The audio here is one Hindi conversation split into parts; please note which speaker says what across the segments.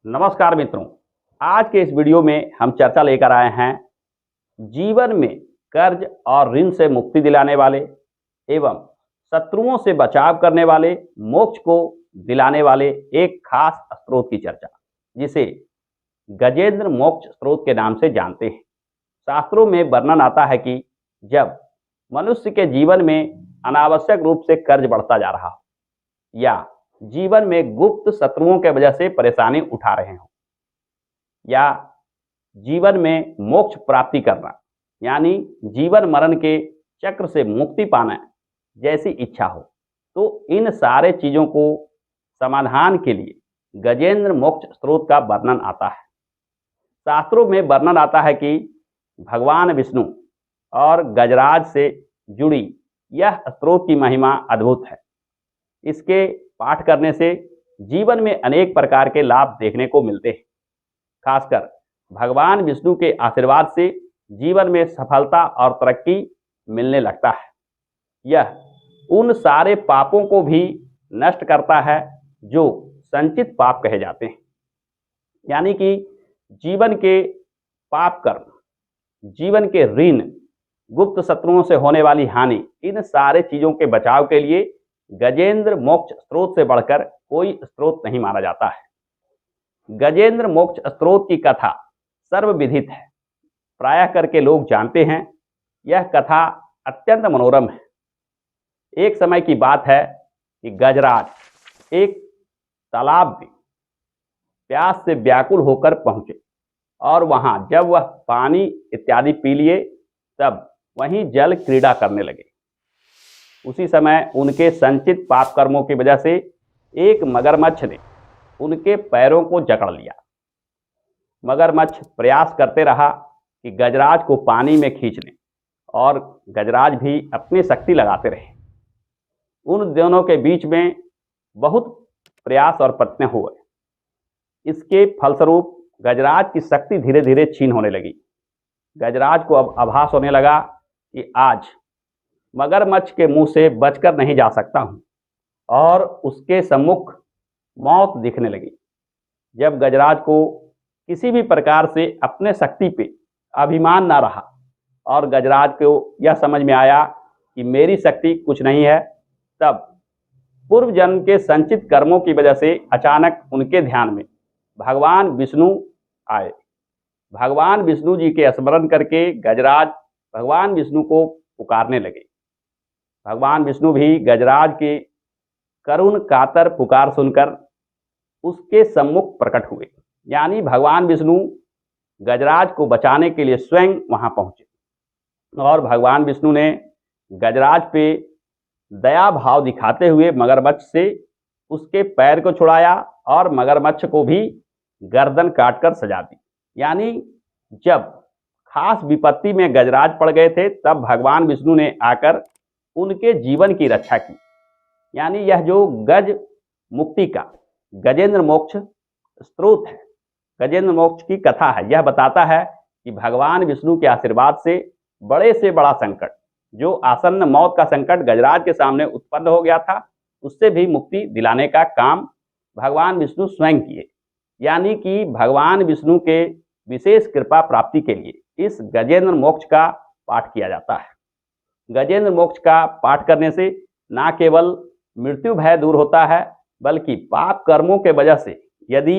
Speaker 1: नमस्कार मित्रों। आज के इस वीडियो में हम चर्चा लेकर आए हैं जीवन में कर्ज और ऋण से मुक्ति दिलाने वाले एवं शत्रुओं से बचाव करने वाले मोक्ष को दिलाने वाले एक खास स्रोत की चर्चा, जिसे गजेंद्र मोक्ष स्रोत के नाम से जानते हैं। शास्त्रों में वर्णन आता है कि जब मनुष्य के जीवन में अनावश्यक रूप से कर्ज बढ़ता जा रहा हो या जीवन में गुप्त शत्रुओं के वजह से परेशानी उठा रहे हो या जीवन में मोक्ष प्राप्ति करना यानी जीवन मरण के चक्र से मुक्ति पाना जैसी इच्छा हो, तो इन सारे चीजों को समाधान के लिए गजेंद्र मोक्ष स्रोत का वर्णन आता है। शास्त्रों में वर्णन आता है कि भगवान विष्णु और गजराज से जुड़ी यह स्रोत की महिमा अद्भुत है। इसके पाठ करने से जीवन में अनेक प्रकार के लाभ देखने को मिलते हैं। खासकर भगवान विष्णु के आशीर्वाद से जीवन में सफलता और तरक्की मिलने लगता है। यह उन सारे पापों को भी नष्ट करता है जो संचित पाप कहे जाते हैं, यानी कि जीवन के पाप कर्म, जीवन के ऋण, गुप्त शत्रुओं से होने वाली हानि, इन सारे चीजों के बचाव के लिए गजेंद्र मोक्ष स्रोत से बढ़कर कोई स्रोत नहीं माना जाता है। गजेंद्र मोक्ष स्रोत की कथा सर्वविदित है, प्रायः करके लोग जानते हैं। यह कथा अत्यंत मनोरम है। एक समय की बात है कि गजराज एक तालाब में प्यास से व्याकुल होकर पहुंचे और वहां जब वह पानी इत्यादि पी लिए तब वहीं जल क्रीड़ा करने लगे। उसी समय उनके संचित पाप कर्मों की वजह से एक मगरमच्छ ने उनके पैरों को जकड़ लिया। मगरमच्छ प्रयास करते रहा कि गजराज को पानी में खींच लें और गजराज भी अपनी शक्ति लगाते रहे। उन दोनों के बीच में बहुत प्रयास और प्रयत्न हुए। इसके फलस्वरूप गजराज की शक्ति धीरे धीरे क्षीण होने लगी। गजराज को अब आभास होने लगा कि आज मगरमच्छ के मुंह से बचकर नहीं जा सकता हूं और उसके सम्मुख मौत दिखने लगी। जब गजराज को किसी भी प्रकार से अपने शक्ति पे अभिमान ना रहा और गजराज को यह समझ में आया कि मेरी शक्ति कुछ नहीं है, तब पूर्व जन्म के संचित कर्मों की वजह से अचानक उनके ध्यान में भगवान विष्णु आए। भगवान विष्णु जी के स्मरण करके गजराज भगवान विष्णु को पुकारने लगे। भगवान विष्णु भी गजराज के करुण कातर पुकार सुनकर उसके सम्मुख प्रकट हुए, यानी भगवान विष्णु गजराज को बचाने के लिए स्वयं वहां पहुंचे और भगवान विष्णु ने गजराज पे दया भाव दिखाते हुए मगरमच्छ से उसके पैर को छुड़ाया और मगरमच्छ को भी गर्दन काटकर सजा दी। यानी जब खास विपत्ति में गजराज पड़ गए थे तब भगवान विष्णु ने आकर उनके जीवन की रक्षा की। यानी यह जो गज मुक्ति का गजेंद्र मोक्ष स्रोत है, गजेंद्र मोक्ष की कथा है, यह बताता है कि भगवान विष्णु के आशीर्वाद से बड़े से बड़ा संकट, जो आसन्न मौत का संकट गजराज के सामने उत्पन्न हो गया था, उससे भी मुक्ति दिलाने का काम भगवान विष्णु स्वयं किए। यानी कि भगवान विष्णु के विशेष कृपा प्राप्ति के लिए इस गजेंद्र मोक्ष का पाठ किया जाता है। गजेंद्र मोक्ष का पाठ करने से न केवल मृत्यु भय दूर होता है, बल्कि पाप कर्मों के वजह से यदि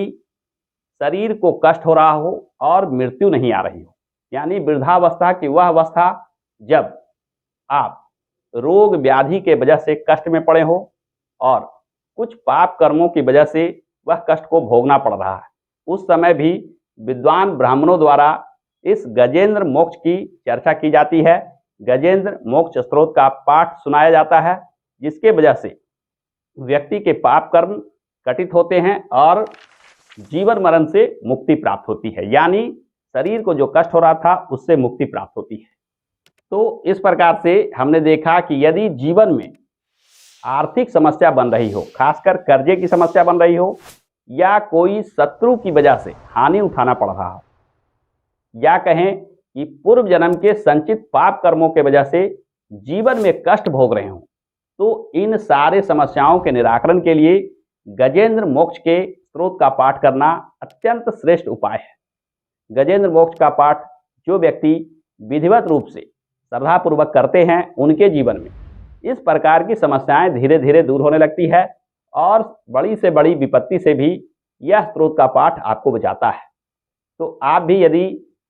Speaker 1: शरीर को कष्ट हो रहा हो और मृत्यु नहीं आ रही हो, यानी वृद्धावस्था की वह अवस्था जब आप रोग व्याधि के वजह से कष्ट में पड़े हो और कुछ पाप कर्मों की वजह से वह कष्ट को भोगना पड़ रहा है, उस समय भी विद्वान ब्राह्मणों द्वारा इस गजेंद्र मोक्ष की चर्चा की जाती है। गजेंद्र मोक्ष स्रोत का पाठ सुनाया जाता है, जिसके वजह से व्यक्ति के पाप कर्म कटित होते हैं और जीवन मरण से मुक्ति प्राप्त होती है, यानी शरीर को जो कष्ट हो रहा था उससे मुक्ति प्राप्त होती है। तो इस प्रकार से हमने देखा कि यदि जीवन में आर्थिक समस्या बन रही हो, खासकर कर्जे की समस्या बन रही हो, या कोई शत्रु की वजह से हानि उठाना पड़ रहा हो, या कहें कि पूर्व जन्म के संचित पाप कर्मों के वजह से जीवन में कष्ट भोग रहे हों, तो इन सारे समस्याओं के निराकरण के लिए गजेंद्र मोक्ष के स्त्रोत का पाठ करना अत्यंत श्रेष्ठ उपाय है। गजेंद्र मोक्ष का पाठ जो व्यक्ति विधिवत रूप से श्रद्धापूर्वक करते हैं, उनके जीवन में इस प्रकार की समस्याएं धीरे धीरे दूर होने लगती है और बड़ी से बड़ी विपत्ति से भी यह स्त्रोत का पाठ आपको बचाता है। तो आप भी यदि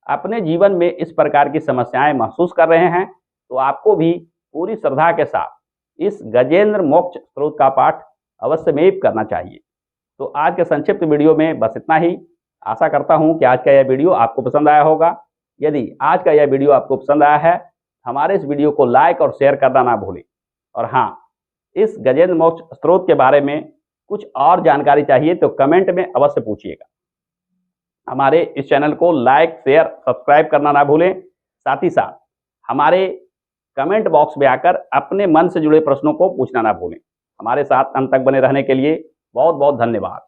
Speaker 1: अपने जीवन में इस प्रकार की समस्याएं महसूस कर रहे हैं, तो आपको भी पूरी श्रद्धा के साथ इस गजेंद्र मोक्ष स्त्रोत का पाठ अवश्यमेव करना चाहिए। तो आज के संक्षिप्त वीडियो में बस इतना ही। आशा करता हूं कि आज का यह वीडियो आपको पसंद आया होगा। यदि आज का यह वीडियो आपको पसंद आया है, हमारे इस वीडियो को लाइक और शेयर करना ना भूलें। और हाँ, इस गजेंद्र मोक्ष स्त्रोत के बारे में कुछ और जानकारी चाहिए तो कमेंट में अवश्य पूछिएगा। हमारे इस चैनल को लाइक, शेयर, सब्सक्राइब करना ना भूलें। साथ ही साथ हमारे कमेंट बॉक्स में आकर अपने मन से जुड़े प्रश्नों को पूछना ना भूलें। हमारे साथ अंत तक बने रहने के लिए बहुत बहुत धन्यवाद।